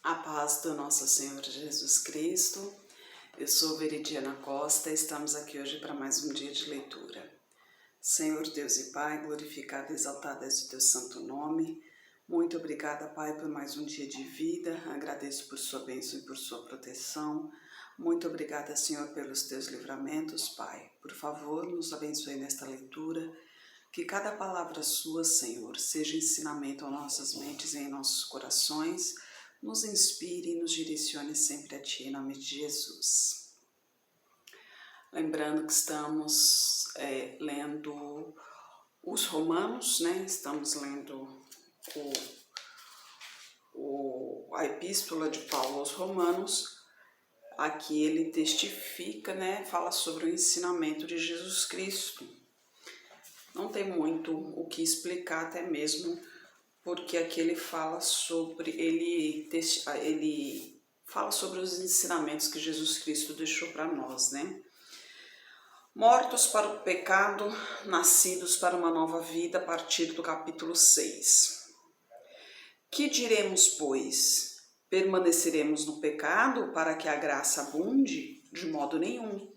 A paz do nosso Senhor Jesus Cristo. Eu sou Veridiana Costa e estamos aqui hoje para mais um dia de leitura. Senhor Deus e Pai, glorificado e exaltado és o teu santo nome. Muito obrigada, Pai, por mais um dia de vida. Agradeço por sua bênção e por sua proteção. Muito obrigada, Senhor, pelos teus livramentos, Pai. Por favor, nos abençoe nesta leitura. Que cada palavra sua, Senhor, seja ensinamento às nossas mentes e em nossos corações. Nos inspire e nos direcione sempre a Ti, em nome de Jesus. Lembrando que estamos lendo os Romanos, né? Estamos lendo a Epístola de Paulo aos Romanos. Aqui ele testifica, né? Fala sobre o ensinamento de Jesus Cristo. Não tem muito o que explicar, até mesmo porque aqui ele fala sobre os ensinamentos que Jesus Cristo deixou para nós, né? Mortos para o pecado, nascidos para uma nova vida, a partir do capítulo 6. Que diremos, pois? Permaneceremos no pecado para que a graça abunde? De modo nenhum.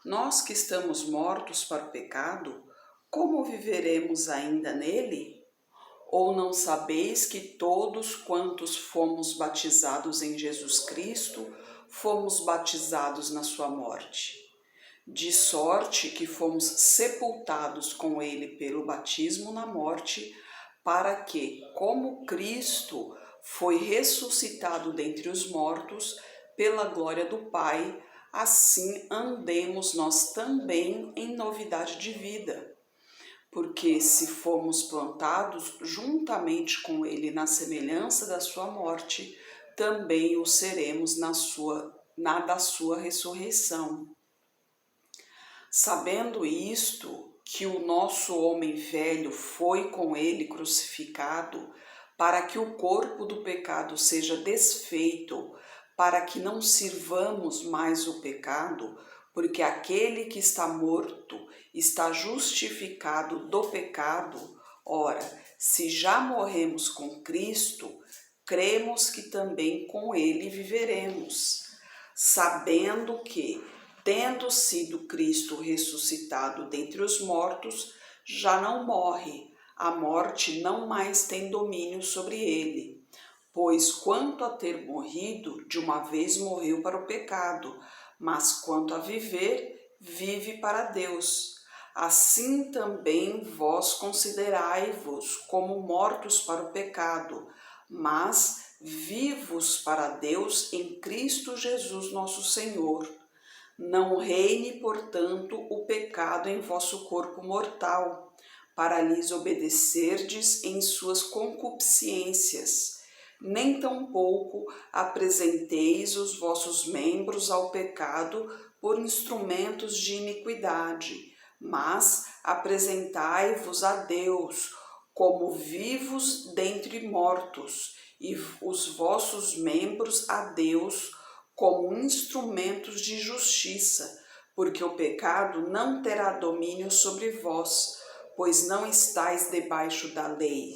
Nós que estamos mortos para o pecado, como viveremos ainda nele? Ou não sabeis que todos quantos fomos batizados em Jesus Cristo, fomos batizados na sua morte? De sorte que fomos sepultados com ele pelo batismo na morte, para que, como Cristo foi ressuscitado dentre os mortos, pela glória do Pai, assim andemos nós também em novidade de vida. Porque se fomos plantados juntamente com ele na semelhança da sua morte, também o seremos na da sua ressurreição. Sabendo isto, que o nosso homem velho foi com ele crucificado, para que o corpo do pecado seja desfeito, para que não sirvamos mais o pecado, porque aquele que está morto está justificado do pecado. Ora, se já morremos com Cristo, cremos que também com ele viveremos, sabendo que, tendo sido Cristo ressuscitado dentre os mortos, já não morre, a morte não mais tem domínio sobre ele. Pois quanto a ter morrido, de uma vez morreu para o pecado, mas quanto a viver, vive para Deus. Assim também vós considerai-vos como mortos para o pecado, mas vivos para Deus em Cristo Jesus nosso Senhor. Não reine, portanto, o pecado em vosso corpo mortal, para lhes obedecerdes em suas concupiscências. Nem tampouco apresenteis os vossos membros ao pecado por instrumentos de iniquidade, mas apresentai-vos a Deus como vivos dentre mortos, e os vossos membros a Deus como instrumentos de justiça, porque o pecado não terá domínio sobre vós, pois não estáis debaixo da lei,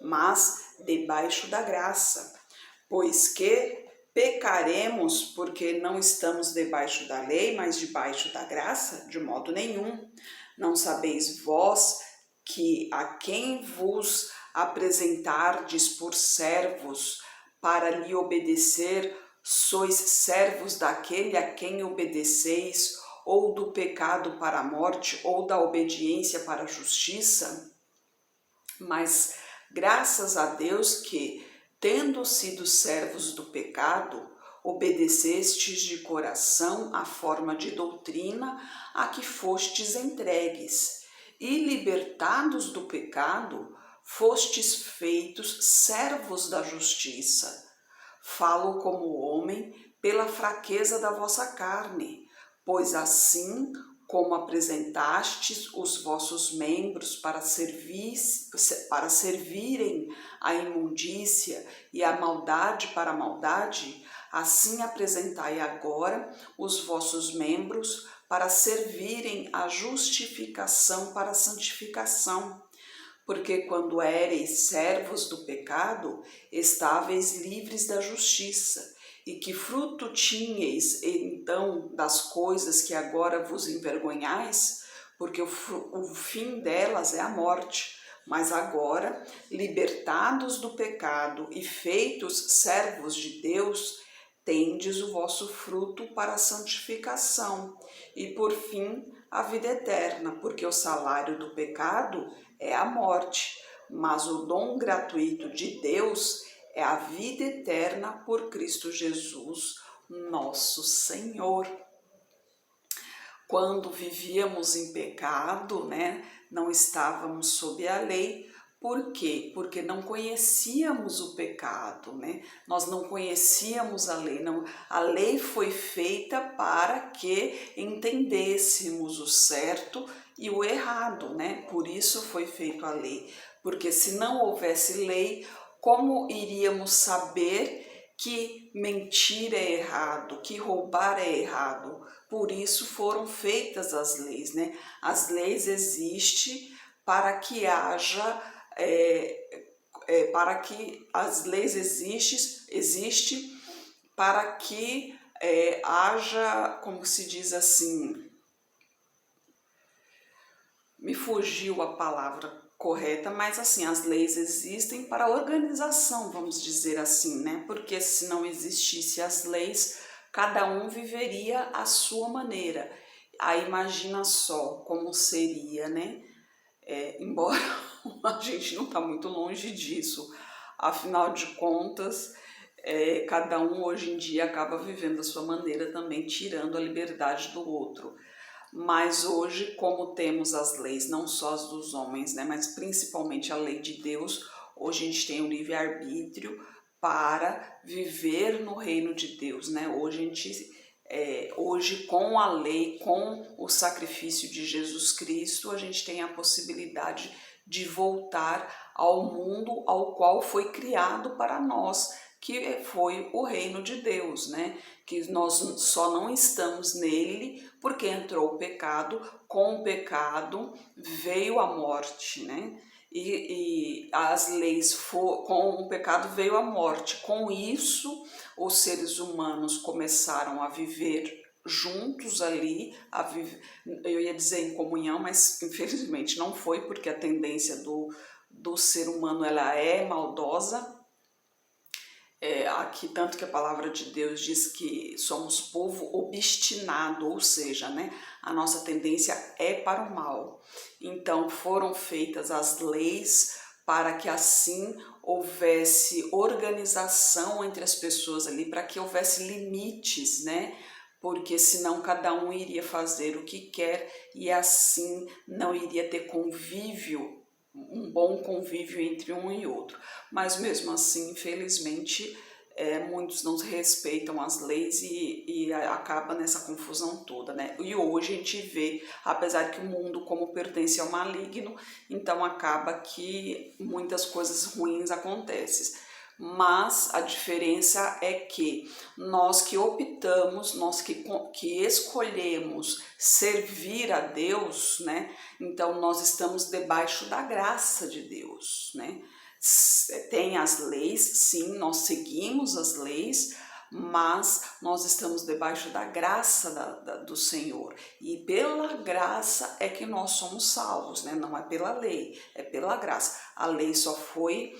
mas debaixo da graça. Pois que pecaremos porque não estamos debaixo da lei, mas debaixo da graça? De modo nenhum. Não sabeis vós que a quem vos apresentardes por servos para lhe obedecer, sois servos daquele a quem obedeceis, ou do pecado para a morte, ou da obediência para a justiça? Mas graças a Deus que, tendo sido servos do pecado, obedecestes de coração a forma de doutrina a que fostes entregues, e libertados do pecado, fostes feitos servos da justiça. Falo como homem pela fraqueza da vossa carne, pois assim como apresentastes os vossos membros para servirem à imundícia e à maldade para a maldade, assim apresentai agora os vossos membros para servirem à justificação para a santificação. Porque quando éreis servos do pecado, estáveis livres da justiça. E que fruto tinhais então das coisas que agora vos envergonhais? Porque o fim delas é a morte. Mas agora, libertados do pecado e feitos servos de Deus, tendes o vosso fruto para a santificação e, por fim, a vida eterna, porque o salário do pecado é a morte, mas o dom gratuito de Deus é a vida eterna por Cristo Jesus, nosso Senhor. Quando vivíamos em pecado, né, não estávamos sob a lei. Por quê? Porque não conhecíamos o pecado, né? Nós não conhecíamos a lei. Não, a lei foi feita para que entendêssemos o certo e o errado, né? Por isso foi feita a lei. Porque se não houvesse lei, como iríamos saber que mentir é errado, que roubar é errado? Por isso foram feitas as leis, né? As leis existem para que haja, para que as leis existem para que haja, como se diz assim, me fugiu a palavra correta, mas assim, as leis existem para a organização, vamos dizer assim, né? Porque se não existisse as leis, cada um viveria à sua maneira. Aí imagina só como seria, né? Embora a gente não está muito longe disso, afinal de contas, cada um hoje em dia acaba vivendo a sua maneira também, tirando a liberdade do outro. Mas hoje, como temos as leis, não só as dos homens, né, mas principalmente a lei de Deus, hoje a gente tem o livre-arbítrio para viver no reino de Deus, né? Hoje com a lei, com o sacrifício de Jesus Cristo, a gente tem a possibilidade de voltar ao mundo ao qual foi criado para nós, que foi o reino de Deus, né? Que nós só não estamos nele porque entrou o pecado, com o pecado veio a morte, né? E as leis, com o pecado veio a morte. Com isso, os seres humanos começaram a viver juntos ali, eu ia dizer em comunhão, mas infelizmente não foi, porque a tendência do ser humano ela é maldosa. Aqui, tanto que a palavra de Deus diz que somos povo obstinado, ou seja, né, a nossa tendência é para o mal. Então foram feitas as leis para que assim houvesse organização entre as pessoas ali, para que houvesse limites, né? Porque senão cada um iria fazer o que quer e assim não iria ter convívio, um bom convívio entre um e outro. Mas mesmo assim, infelizmente, muitos não respeitam as leis e acaba nessa confusão toda, né? E hoje a gente vê, apesar que o mundo como pertence ao maligno, então acaba que muitas coisas ruins acontecem. Mas a diferença é que nós que optamos, nós que escolhemos servir a Deus, né? Então nós estamos debaixo da graça de Deus, né? Tem as leis, sim, nós seguimos as leis, mas nós estamos debaixo da graça do Senhor. E pela graça é que nós somos salvos, né? Não é pela lei, é pela graça. A lei só foi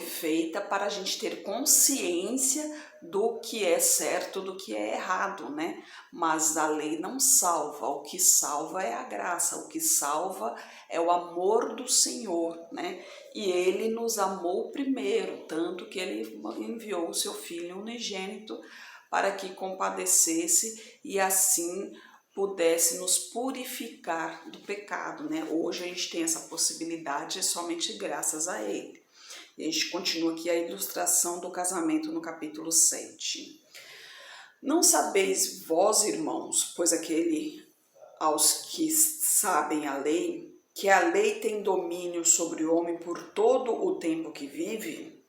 feita para a gente ter consciência do que é certo, do que é errado, né? Mas a lei não salva, o que salva é a graça, o que salva é o amor do Senhor, né? E Ele nos amou primeiro, tanto que Ele enviou o seu Filho unigênito para que compadecesse e assim pudesse nos purificar do pecado, né? Hoje a gente tem essa possibilidade somente graças a Ele. E a gente continua aqui a ilustração do casamento no capítulo 7. Não sabeis vós, irmãos, pois aos que sabem a lei, que a lei tem domínio sobre o homem por todo o tempo que vive?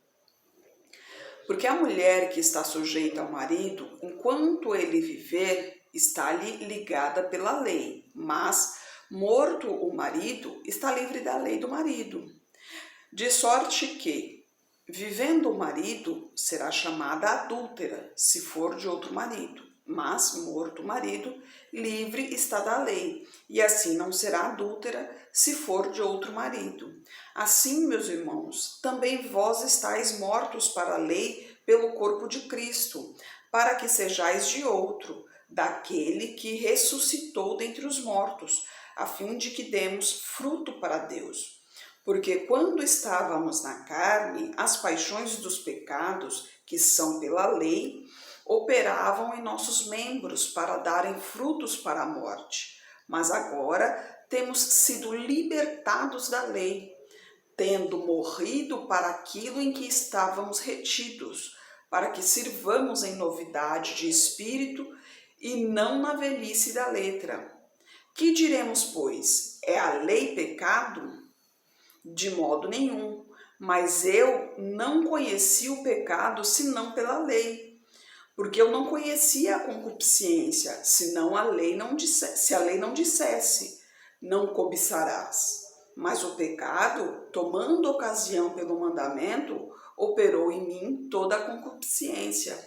Porque a mulher que está sujeita ao marido, enquanto ele viver, está-lhe ligada pela lei, mas Morto o marido, está livre da lei do marido. De sorte que, vivendo o marido, será chamada adúltera, se for de outro marido. Mas, morto o marido, livre está da lei, e assim não será adúltera, se for de outro marido. Assim, meus irmãos, também vós estáis mortos para a lei pelo corpo de Cristo, para que sejais de outro, daquele que ressuscitou dentre os mortos, a fim de que demos fruto para Deus. Porque quando estávamos na carne, as paixões dos pecados, que são pela lei, operavam em nossos membros para darem frutos para a morte. Mas agora temos sido libertados da lei, tendo morrido para aquilo em que estávamos retidos, para que sirvamos em novidade de espírito e não na velhice da letra. Que diremos, pois? É a lei pecado? De modo nenhum, mas eu não conheci o pecado senão pela lei, porque eu não conhecia a concupiscência, senão a lei não dissesse, se a lei não dissesse, não cobiçarás. Mas o pecado, tomando ocasião pelo mandamento, operou em mim toda a concupiscência,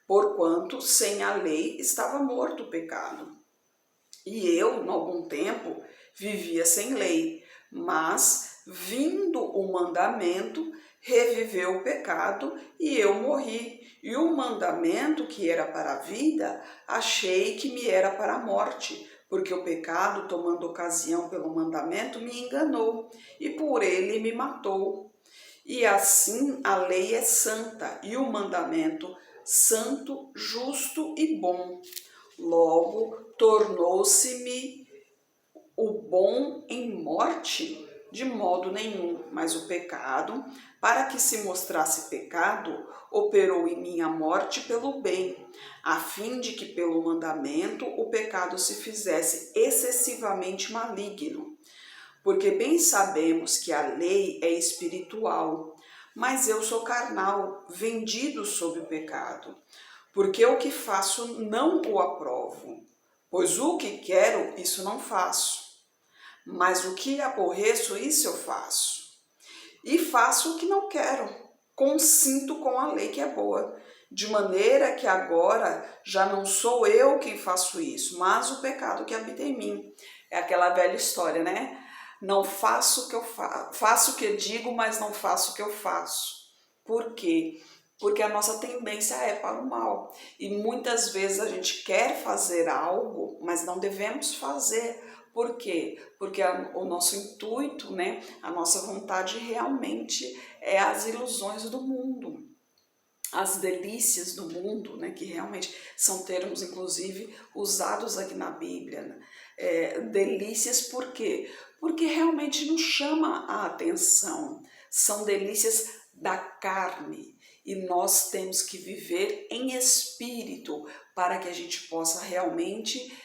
porquanto sem a lei estava morto o pecado. E eu, em algum tempo, vivia sem lei, mas, vindo o mandamento, reviveu o pecado e eu morri. E o mandamento, que era para a vida, achei que me era para a morte, porque o pecado, tomando ocasião pelo mandamento, me enganou e por ele me matou. E assim a lei é santa e o mandamento santo, justo e bom. Logo, tornou-se-me o bom em morte? De modo nenhum, mas o pecado, para que se mostrasse pecado, operou em mim a morte pelo bem, a fim de que pelo mandamento o pecado se fizesse excessivamente maligno. Porque bem sabemos que a lei é espiritual, mas eu sou carnal, vendido sob o pecado. Porque o que faço não o aprovo, pois o que quero, isso não faço. Mas o que aborreço, isso eu faço. E faço o que não quero, consinto com a lei que é boa, de maneira que agora já não sou eu quem faço isso, mas o pecado que habita em mim. É aquela velha história, né? Não faço o que eu faço o que eu digo, mas não faço o que eu faço. Por quê? Porque a nossa tendência é para o mal. E muitas vezes a gente quer fazer algo, mas não devemos fazer. Por quê? Porque o nosso intuito, né, a nossa vontade realmente é as ilusões do mundo, as delícias do mundo, né, que realmente são termos, inclusive, usados aqui na Bíblia. Né? Delícias por quê? Porque realmente nos chama a atenção. São delícias da carne. E nós temos que viver em espírito para que a gente possa realmente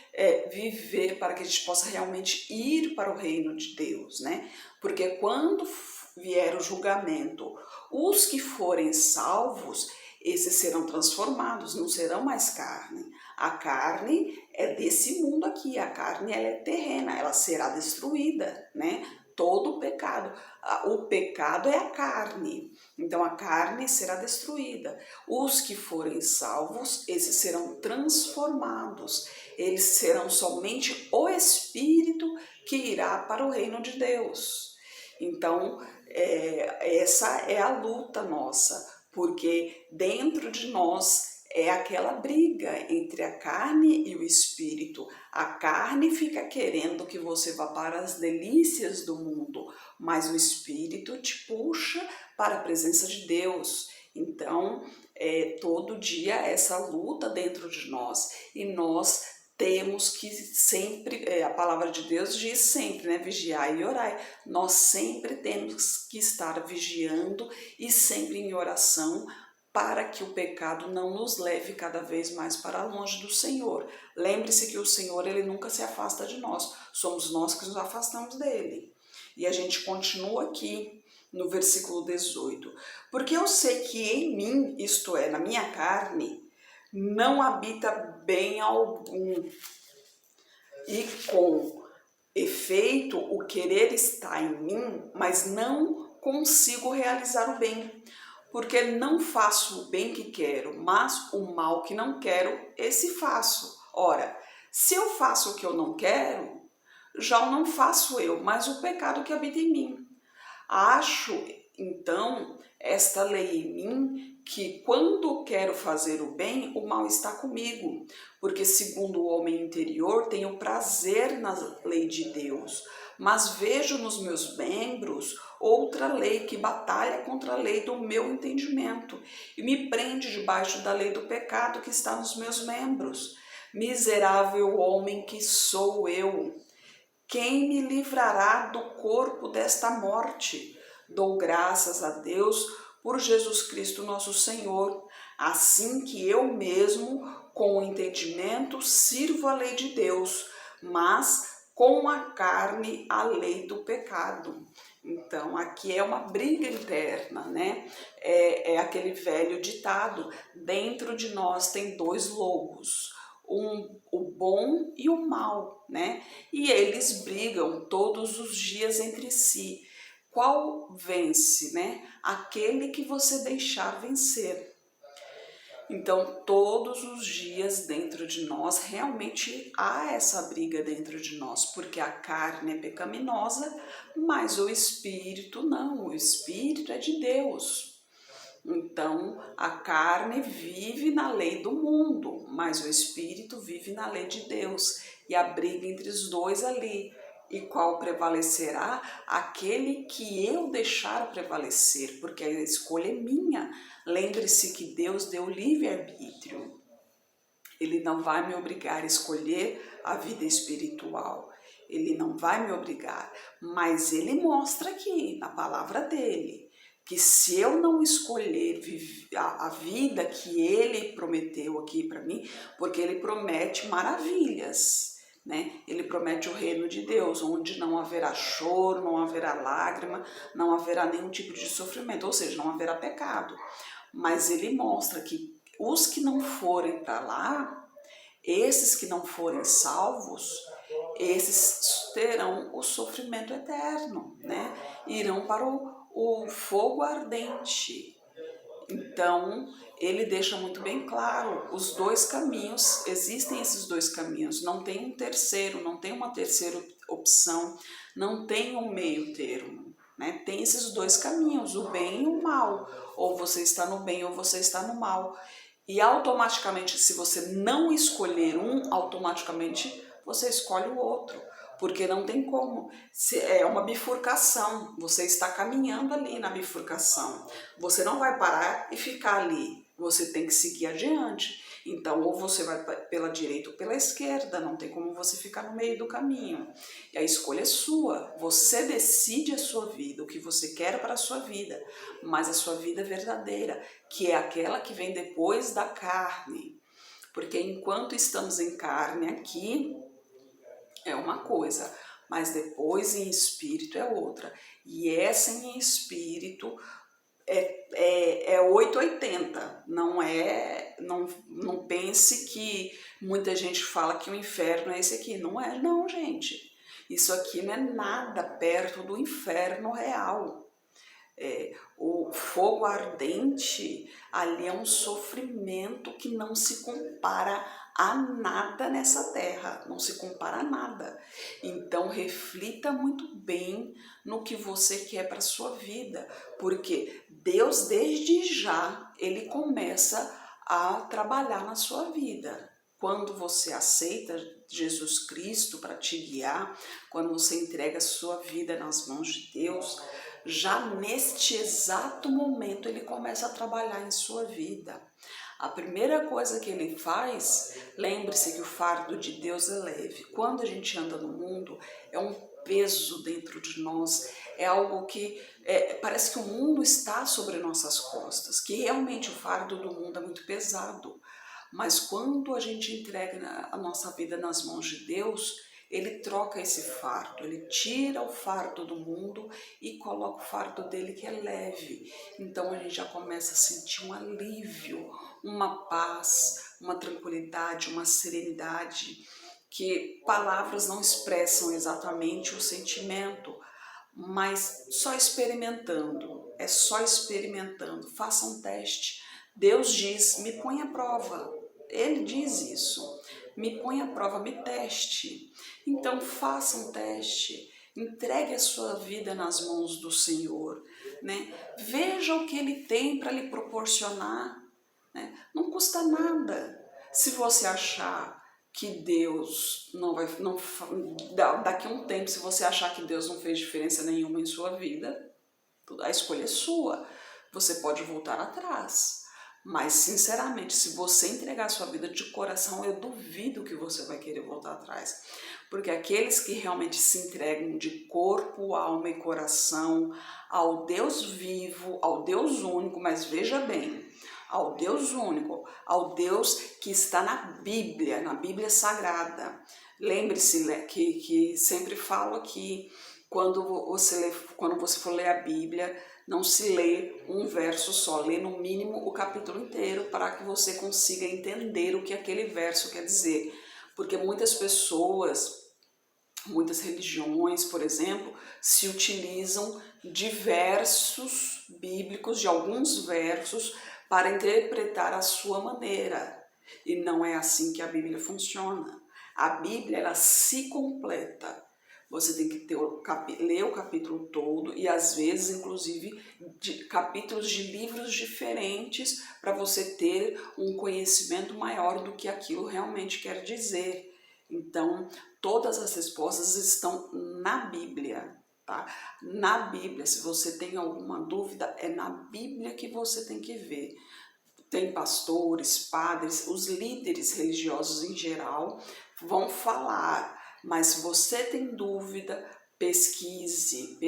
viver, para que a gente possa realmente ir para o reino de Deus, né? Porque quando vier o julgamento, os que forem salvos, esses serão transformados, não serão mais carne. A carne é desse mundo aqui, a carne ela é terrena, ela será destruída, né? Todo o pecado é a carne, então a carne será destruída. Os que forem salvos, esses serão transformados, eles serão somente o Espírito que irá para o reino de Deus. Então, essa é a luta nossa, porque dentro de nós é aquela briga entre a carne e o espírito. A carne fica querendo que você vá para as delícias do mundo, mas o espírito te puxa para a presença de Deus. Então, todo dia essa luta dentro de nós e nós temos que sempre, a palavra de Deus diz sempre, né? Vigiai e orai. Nós sempre temos que estar vigiando e sempre em oração para que o pecado não nos leve cada vez mais para longe do Senhor. Lembre-se que o Senhor, ele nunca se afasta de nós. Somos nós que nos afastamos dele. E a gente continua aqui no versículo 18. Porque eu sei que em mim, isto é, na minha carne, não habita bem algum, e com efeito, o querer está em mim, mas não consigo realizar o bem, porque não faço o bem que quero, mas o mal que não quero, esse faço. Ora, se eu faço o que eu não quero, já não faço eu, mas o pecado que habita em mim. Acho, então, esta lei em mim, que quando quero fazer o bem, o mal está comigo, porque segundo o homem interior tenho prazer na lei de Deus, mas vejo nos meus membros outra lei que batalha contra a lei do meu entendimento e me prende debaixo da lei do pecado que está nos meus membros. Miserável homem que sou eu! Quem me livrará do corpo desta morte? Dou graças a Deus por Jesus Cristo nosso Senhor, assim que eu mesmo, com o entendimento, sirvo a lei de Deus, mas com a carne a lei do pecado. Então, aqui é uma briga interna, né? É aquele velho ditado: dentro de nós tem dois lobos, o bom e o mal, né? E eles brigam todos os dias entre si. Qual vence, né? Aquele que você deixar vencer. Então, todos os dias dentro de nós, realmente há essa briga dentro de nós, porque a carne é pecaminosa, mas o espírito não, o espírito é de Deus. Então, a carne vive na lei do mundo, mas o espírito vive na lei de Deus. E a briga entre os dois ali. E qual prevalecerá? Aquele que eu deixar prevalecer, porque a escolha é minha. Lembre-se que Deus deu livre-arbítrio. Ele não vai me obrigar a escolher a vida espiritual. Ele não vai me obrigar, mas ele mostra aqui, na palavra dele, que se eu não escolher a vida que ele prometeu aqui para mim, porque ele promete maravilhas, né? Ele promete o reino de Deus, onde não haverá choro, não haverá lágrima, não haverá nenhum tipo de sofrimento, ou seja, não haverá pecado. Mas ele mostra que os que não forem para lá, esses que não forem salvos, esses terão o sofrimento eterno, né? Irão para o fogo ardente. Então, ele deixa muito bem claro, os dois caminhos, existem esses dois caminhos, não tem um terceiro, não tem uma terceira opção, não tem um meio termo, né? Tem esses dois caminhos, o bem e o mal, ou você está no bem ou você está no mal. E automaticamente, se você não escolher um, automaticamente você escolhe o outro, porque não tem como. É uma bifurcação, você está caminhando ali na bifurcação. Você não vai parar e ficar ali, você tem que seguir adiante. Então, ou você vai pela direita ou pela esquerda, não tem como você ficar no meio do caminho. E a escolha é sua, você decide a sua vida, o que você quer para a sua vida, mas a sua vida verdadeira, que é aquela que vem depois da carne. Porque enquanto estamos em carne aqui, é uma coisa, mas depois em espírito é outra. E essa em espírito é 880, não pense que muita gente fala que o inferno é esse aqui, não é não, gente. Isso aqui não é nada perto do inferno real. O fogo ardente, ali é um sofrimento que não se compara a nada nessa terra, não se compara a nada. Então reflita muito bem no que você quer para a sua vida, porque Deus desde já, ele começa a trabalhar na sua vida. Quando você aceita Jesus Cristo para te guiar, quando você entrega a sua vida nas mãos de Deus, já neste exato momento ele começa a trabalhar em sua vida. A primeira coisa que ele faz, lembre-se que o fardo de Deus é leve. Quando a gente anda no mundo, é um peso dentro de nós, é algo que parece que o mundo está sobre nossas costas, que realmente o fardo do mundo é muito pesado. Mas quando a gente entrega a nossa vida nas mãos de Deus, ele troca esse fardo, ele tira o fardo do mundo e coloca o fardo dele que é leve. Então a gente já começa a sentir um alívio, uma paz, uma tranquilidade, uma serenidade que palavras não expressam exatamente o sentimento, mas só experimentando, é só experimentando, faça um teste. Deus diz, me põe à prova, Ele diz isso, me põe à prova, me teste. Então faça um teste, entregue a sua vida nas mãos do Senhor, né? Veja o que Ele tem para lhe proporcionar, né? Não custa nada. Se você achar que Deus daqui a um tempo, se você achar que Deus não fez diferença nenhuma em sua vida, a escolha é sua. Você pode voltar atrás. Mas, sinceramente, se você entregar a sua vida de coração, eu duvido que você vai querer voltar atrás. Porque aqueles que realmente se entregam de corpo, alma e coração ao Deus vivo, ao Deus único, mas veja bem, ao Deus único, ao Deus que está na Bíblia Sagrada. Lembre-se que sempre falo aqui, quando você for ler a Bíblia, não se lê um verso só, lê no mínimo o capítulo inteiro para que você consiga entender o que aquele verso quer dizer. Porque muitas pessoas, muitas religiões, por exemplo, se utilizam de versos bíblicos, de alguns versos, para interpretar a sua maneira. E não é assim que a Bíblia funciona. A Bíblia, ela se completa. Você tem que ler o capítulo todo e, às vezes, inclusive, capítulos de livros diferentes para você ter um conhecimento maior do que aquilo realmente quer dizer. Então, todas as respostas estão na Bíblia, tá? Na Bíblia, se você tem alguma dúvida, é na Bíblia que você tem que ver. Tem pastores, padres, os líderes religiosos em geral vão falar, mas se você tem dúvida, pesquise.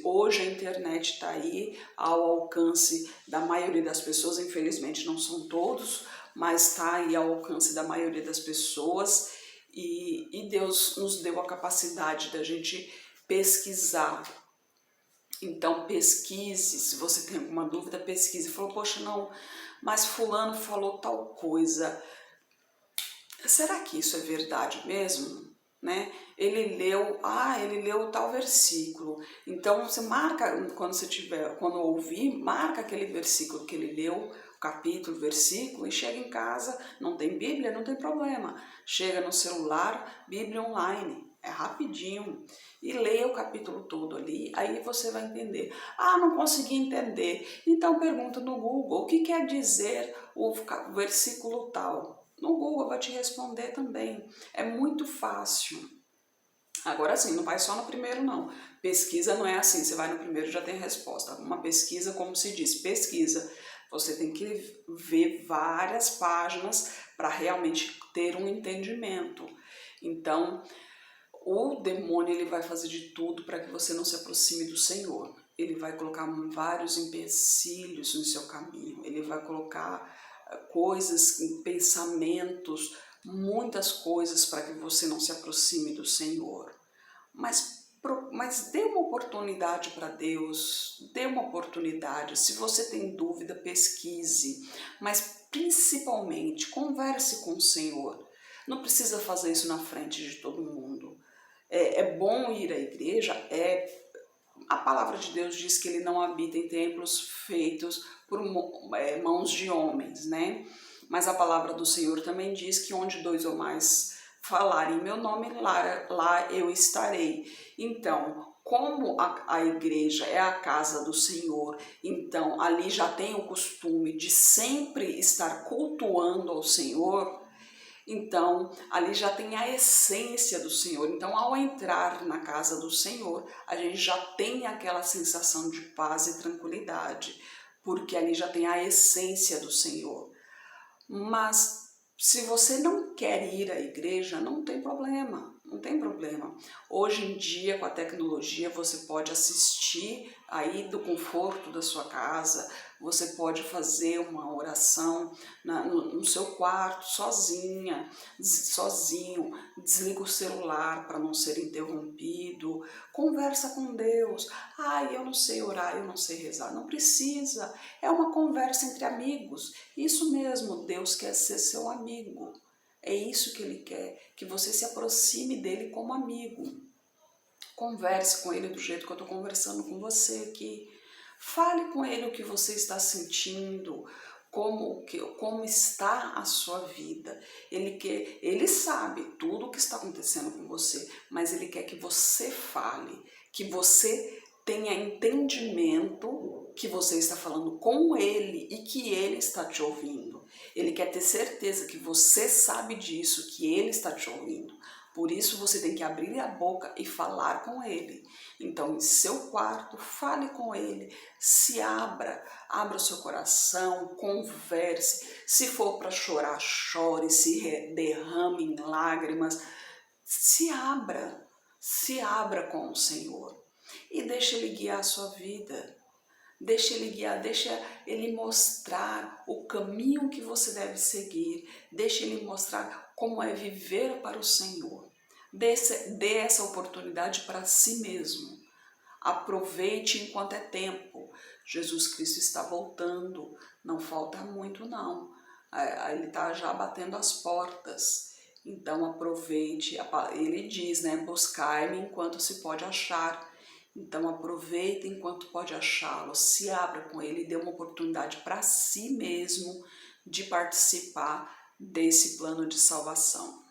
Hoje a internet está aí ao alcance da maioria das pessoas, infelizmente não são todos, mas está aí ao alcance da maioria das pessoas. E Deus nos deu a capacidade da gente pesquisar. Então pesquise, se você tem alguma dúvida, pesquise. Falou, poxa, não, mas fulano falou tal coisa. Será que isso é verdade mesmo? Né? Ele leu tal versículo. Então você marca, quando ouvir, marca aquele versículo que ele leu, capítulo, versículo, e chega em casa, não tem Bíblia, não tem problema. Chega no celular, Bíblia online, é rapidinho. E leia o capítulo todo ali, aí você vai entender. Ah, não consegui entender. Então pergunta no Google, o que quer dizer o versículo tal? No Google vai te responder também. É muito fácil. Agora sim, não vai só no primeiro não. Pesquisa não é assim, você vai no primeiro e já tem a resposta. Uma pesquisa, como se diz, pesquisa. Você tem que ver várias páginas para realmente ter um entendimento. Então, o demônio ele vai fazer de tudo para que você não se aproxime do Senhor. Ele vai colocar vários empecilhos no seu caminho. Ele vai colocar coisas, pensamentos, muitas coisas para que você não se aproxime do Senhor. Mas dê uma oportunidade para Deus, dê uma oportunidade. Se você tem dúvida, pesquise, mas principalmente converse com o Senhor. Não precisa fazer isso na frente de todo mundo. É bom ir à igreja, a palavra de Deus diz que ele não habita em templos feitos por mãos de homens, né? Mas a palavra do Senhor também diz que onde 2 ou mais falarem em meu nome, lá eu estarei. Então, como a igreja é a casa do Senhor, então ali já tem o costume de sempre estar cultuando ao Senhor, então ali já tem a essência do Senhor. Então, ao entrar na casa do Senhor, a gente já tem aquela sensação de paz e tranquilidade, porque ali já tem a essência do Senhor. Mas se você não quer ir à igreja, não tem problema, não tem problema. Hoje em dia, com a tecnologia, você pode assistir aí do conforto da sua casa, você pode fazer uma oração no seu quarto, sozinho, desliga o celular para não ser interrompido, conversa com Deus. Eu não sei orar, eu não sei rezar. Não precisa, é uma conversa entre amigos. Isso mesmo, Deus quer ser seu amigo. É isso que Ele quer, que você se aproxime dele como amigo. Converse com ele do jeito que eu estou conversando com você aqui. Fale com ele o que você está sentindo, como está a sua vida. Ele sabe tudo o que está acontecendo com você, mas ele quer que você fale, que você tenha entendimento que você está falando com ele e que ele está te ouvindo. Ele quer ter certeza que você sabe disso, que ele está te ouvindo. Por isso você tem que abrir a boca e falar com ele. Então, em seu quarto, fale com ele, se abra o seu coração, converse. Se for para chorar, chore, se derrame em lágrimas. Se abra com o Senhor e deixe Ele guiar a sua vida. Deixa Ele guiar, deixa Ele mostrar o caminho que você deve seguir. Deixa Ele mostrar como é viver para o Senhor. Dê essa oportunidade para si mesmo. Aproveite enquanto é tempo. Jesus Cristo está voltando, não falta muito não. Ele está já batendo as portas. Então aproveite, ele diz, né, buscai-me enquanto se pode achar. Então aproveite enquanto pode achá-lo, se abra com ele e dê uma oportunidade para si mesmo de participar desse plano de salvação.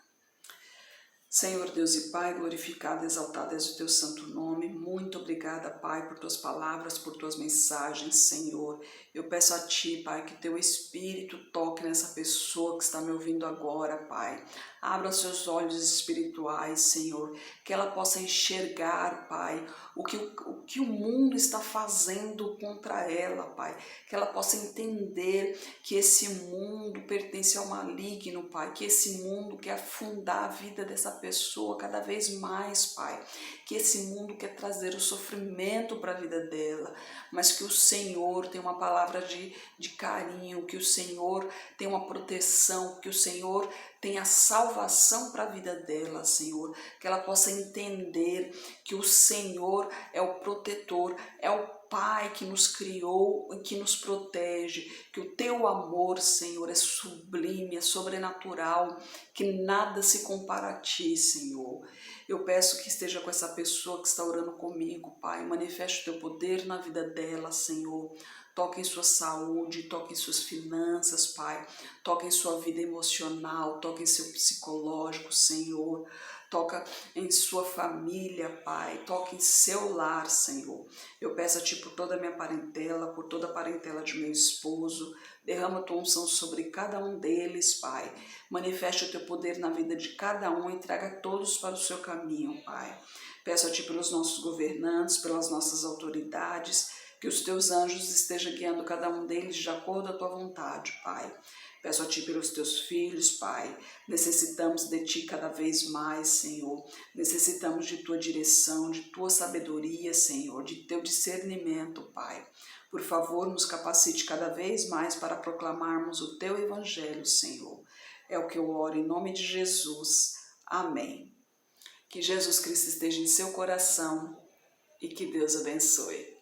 Senhor Deus e Pai, glorificado, exaltado és o teu santo nome. Muito obrigada, Pai, por tuas palavras, por tuas mensagens, Senhor. Eu peço a Ti, Pai, que teu Espírito toque nessa pessoa que está me ouvindo agora, Pai. Abra seus olhos espirituais, Senhor, que ela possa enxergar, Pai, o que o mundo está fazendo contra ela, Pai. Que ela possa entender que esse mundo pertence ao maligno, Pai. Que esse mundo quer afundar a vida dessa pessoa cada vez mais, Pai. Que esse mundo quer trazer o sofrimento para a vida dela, mas que o Senhor tem uma palavra de carinho, que o Senhor tem uma proteção, que o Senhor tem a salvação para a vida dela, Senhor. Que ela possa entender que o Senhor é o protetor, é o Pai que nos criou e que nos protege, que o teu amor, Senhor, é sublime, é sobrenatural, que nada se compara a ti, Senhor. Eu peço que esteja com essa pessoa que está orando comigo, Pai, manifeste o teu poder na vida dela, Senhor. Toque em sua saúde, toque em suas finanças, Pai. Toque em sua vida emocional, toque em seu psicológico, Senhor. Toca em sua família, Pai. Toque em seu lar, Senhor. Eu peço a Ti por toda a minha parentela, por toda a parentela de meu esposo. Derrama a Tua unção sobre cada um deles, Pai. Manifeste o Teu poder na vida de cada um e traga todos para o seu caminho, Pai. Peço a Ti pelos nossos governantes, pelas nossas autoridades, que os Teus anjos estejam guiando cada um deles de acordo com a Tua vontade, Pai. Peço a Ti pelos Teus filhos, Pai. Necessitamos de Ti cada vez mais, Senhor. Necessitamos de Tua direção, de Tua sabedoria, Senhor, de Teu discernimento, Pai. Por favor, nos capacite cada vez mais para proclamarmos o Teu Evangelho, Senhor. É o que eu oro em nome de Jesus. Amém. Que Jesus Cristo esteja em seu coração e que Deus abençoe.